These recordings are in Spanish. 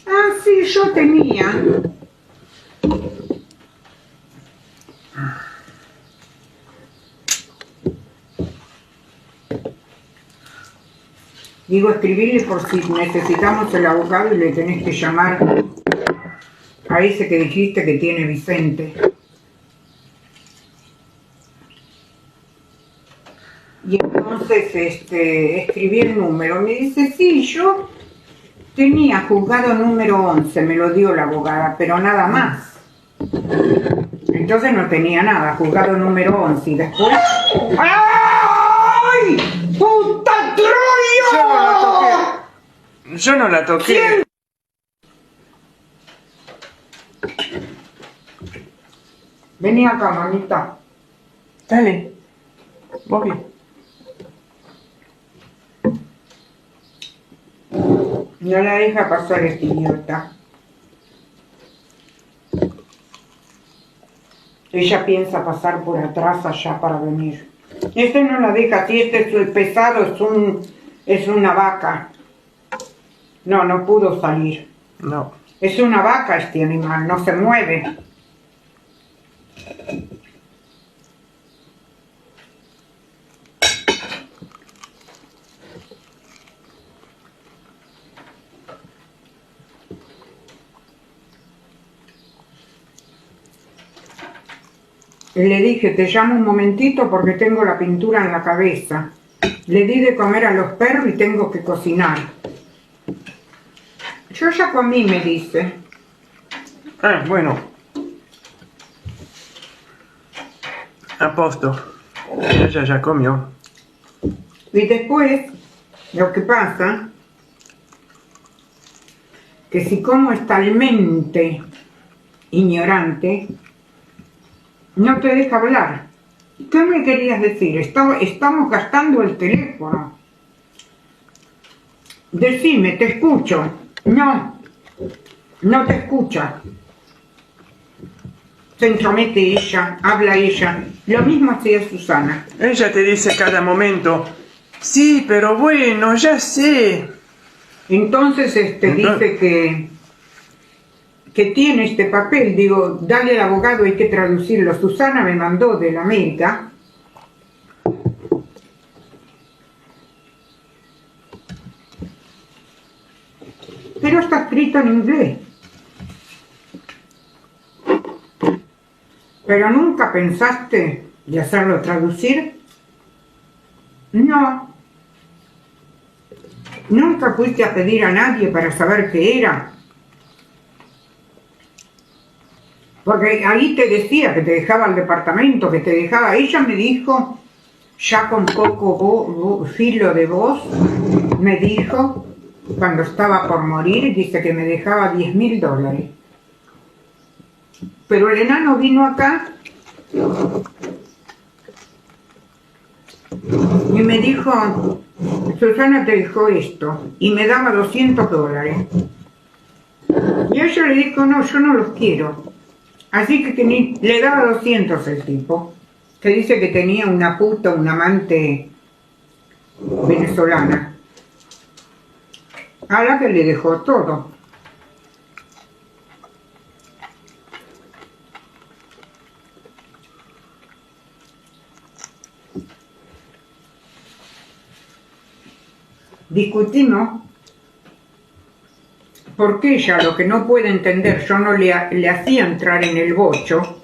Ah, sí, yo tenía. Digo, escribirle por si necesitamos el abogado y le tenés que llamar a ese que dijiste que tiene Vicente. Y entonces escribí el número. Me dice, sí, yo tenía juzgado número 11, me lo dio la abogada, pero nada más. Entonces no tenía nada, juzgado número 11 y después... ¡Ay! ¡Puta Troya! Yo no la toqué. ¿Quién? Vení acá, mamita. Dale. Voy. No la deja pasar este idiota. Ella piensa pasar por atrás allá para venir. Este no la deja, si este es el pesado, es una vaca. No, no pudo salir. No. Es una vaca este animal, no se mueve. Le dije, te llamo un momentito porque tengo la pintura en la cabeza. Le di de comer a los perros y tengo que cocinar. Yo ya comí, me dice. Ah, bueno. A posto. Ella ya comió. Y después, lo que pasa, que si como es talmente ignorante, no te deja hablar. ¿Qué me querías decir? Estamos gastando el teléfono. Decime, te escucho. No, no te escucha. Se entromete ella, habla ella. Lo mismo hacía Susana. Ella te dice cada momento, sí, pero bueno, ya sé. Entonces dice que tiene este papel. Digo, dale al abogado, hay que traducirlo. Susana me mandó de la América. Pero está escrito en inglés. ¿Pero nunca pensaste de hacerlo traducir? No. ¿Nunca fuiste a pedir a nadie para saber qué era? Porque ahí te decía que te dejaba el departamento, que te dejaba... Ella me dijo, ya con poco filo de voz, me dijo, cuando estaba por morir, dice que me dejaba $10.000. Pero el enano vino acá y me dijo, Susana te dejó esto, y me daba $200. Y ella le dijo, no, yo no los quiero. Así que le daba 200 el tipo, que dice que tenía una puta, una amante venezolana, a la que le dejó todo. Discutimos porque ella lo que no puede entender, yo no le hacía entrar en el bocho,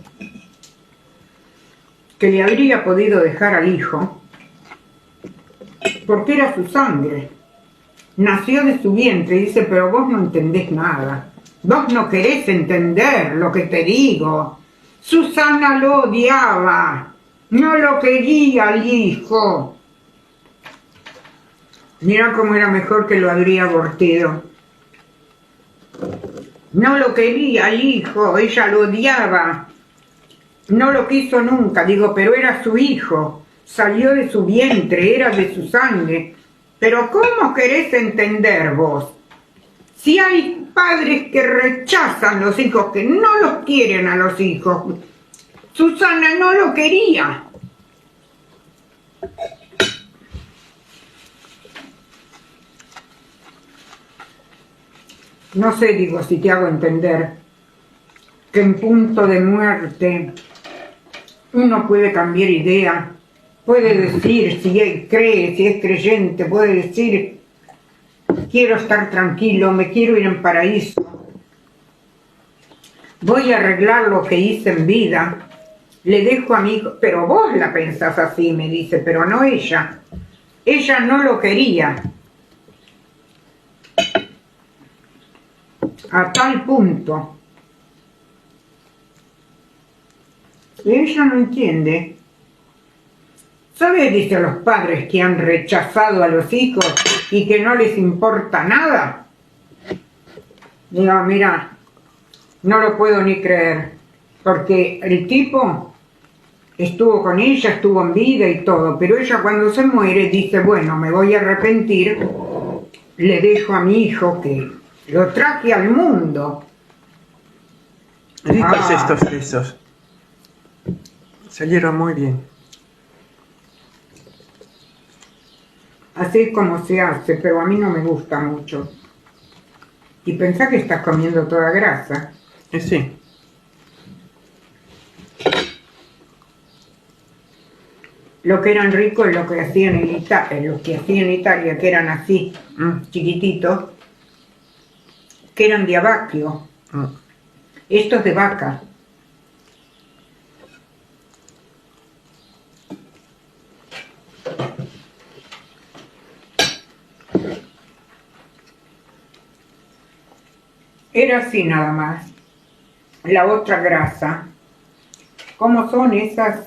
que le habría podido dejar al hijo, porque era su sangre, nació de su vientre. Y dice, pero vos no entendés nada, vos no querés entender lo que te digo. Susana lo odiaba, no lo quería al hijo. Mira cómo era mejor que lo habría abortido. No lo quería al hijo, ella lo odiaba. No lo quiso nunca, digo, pero era su hijo. Salió de su vientre, era de su sangre. Pero ¿cómo querés entender vos? Si hay padres que rechazan los hijos, que no los quieren a los hijos. Susana no lo quería. No sé, digo, si te hago entender que en punto de muerte uno puede cambiar idea, puede decir si él cree, si es creyente, puede decir quiero estar tranquilo, me quiero ir en paraíso, voy a arreglar lo que hice en vida, le dejo a mi hijo, pero vos la pensás así, me dice, pero no ella. Ella no lo quería. A tal punto. Y ella no entiende. ¿Sabes? Dice, los padres que han rechazado a los hijos y que no les importa nada. Digo, mira, no lo puedo ni creer, porque el tipo estuvo con ella, estuvo en vida y todo, pero ella cuando se muere dice, bueno, me voy a arrepentir, le dejo a mi hijo que lo traje al mundo. Ricos estos quesos. Salieron muy bien. Así es como se hace, pero a mí no me gusta mucho. Y pensá que estás comiendo toda grasa. Sí. Lo que eran ricos es lo que hacían en Italia, los que hacían en Italia, que eran así, chiquititos, que eran de abacchio. Estos de vaca. Era así nada más. La otra grasa. ¿Cómo son esas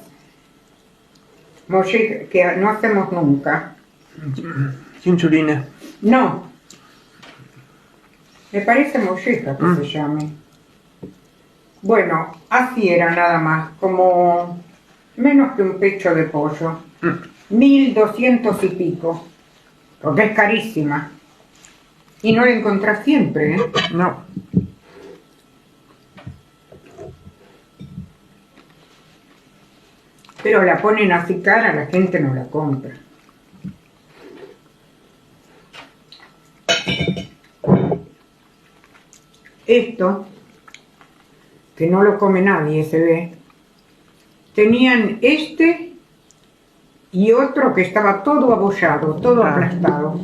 mollejas que no hacemos nunca? Chinchulines. No. Me parece molleja que se llame. Bueno, así era nada más, como menos que un pecho de pollo. 1200 y pico. Porque es carísima. Y no la encontrás siempre, ¿eh? No. Pero la ponen así cara, la gente no la compra. Esto, que no lo come nadie, se ve, tenían este y otro que estaba todo abollado, todo aplastado.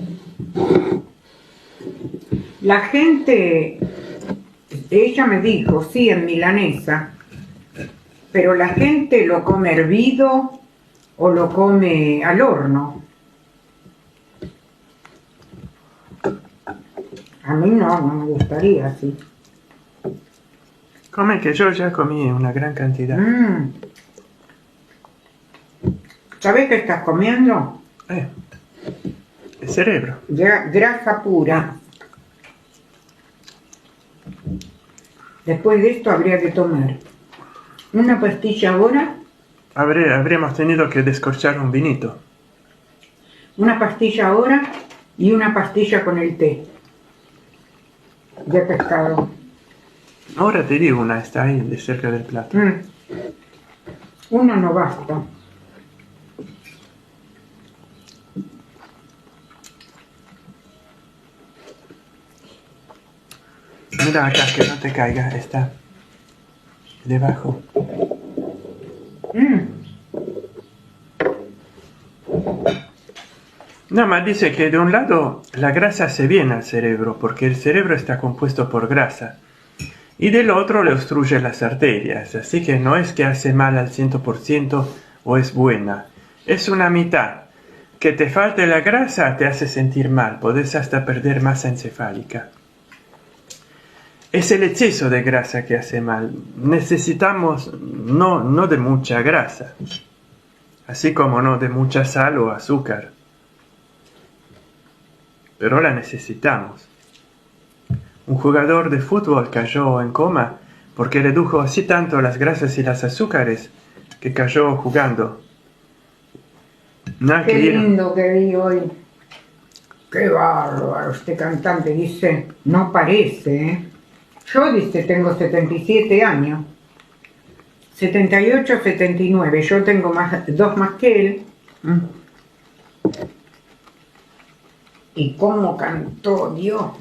La gente, ella me dijo, sí, en milanesa, pero la gente lo come hervido o lo come al horno. A mí no me gustaría así. Come que yo ya comí una gran cantidad. ¿Sabes qué estás comiendo? El cerebro. Grasa pura. Después de esto habría que tomar una pastilla ahora. Habríamos tenido que descorchar un vinito. Una pastilla ahora y una pastilla con el té de pescado. Ahora te digo una, está ahí, de cerca del plato. Uno no basta. Mira acá, que no te caiga, está debajo. No, más dice que de un lado la grasa hace bien al cerebro, porque el cerebro está compuesto por grasa. Y del otro le obstruye las arterias, así que no es que hace mal al 100% o es buena. Es una mitad. Que te falte la grasa te hace sentir mal, podés hasta perder masa encefálica. Es el exceso de grasa que hace mal. Necesitamos no de mucha grasa, así como no de mucha sal o azúcar. Pero la necesitamos. Un jugador de fútbol cayó en coma porque redujo así tanto las grasas y los azúcares que cayó jugando. Qué lindo que vi hoy. Qué bárbaro este cantante. Dice, no parece, ¿eh? Yo, dice, tengo 77 años. 78, 79. Yo tengo dos más que él. Y cómo cantó, Dios mío.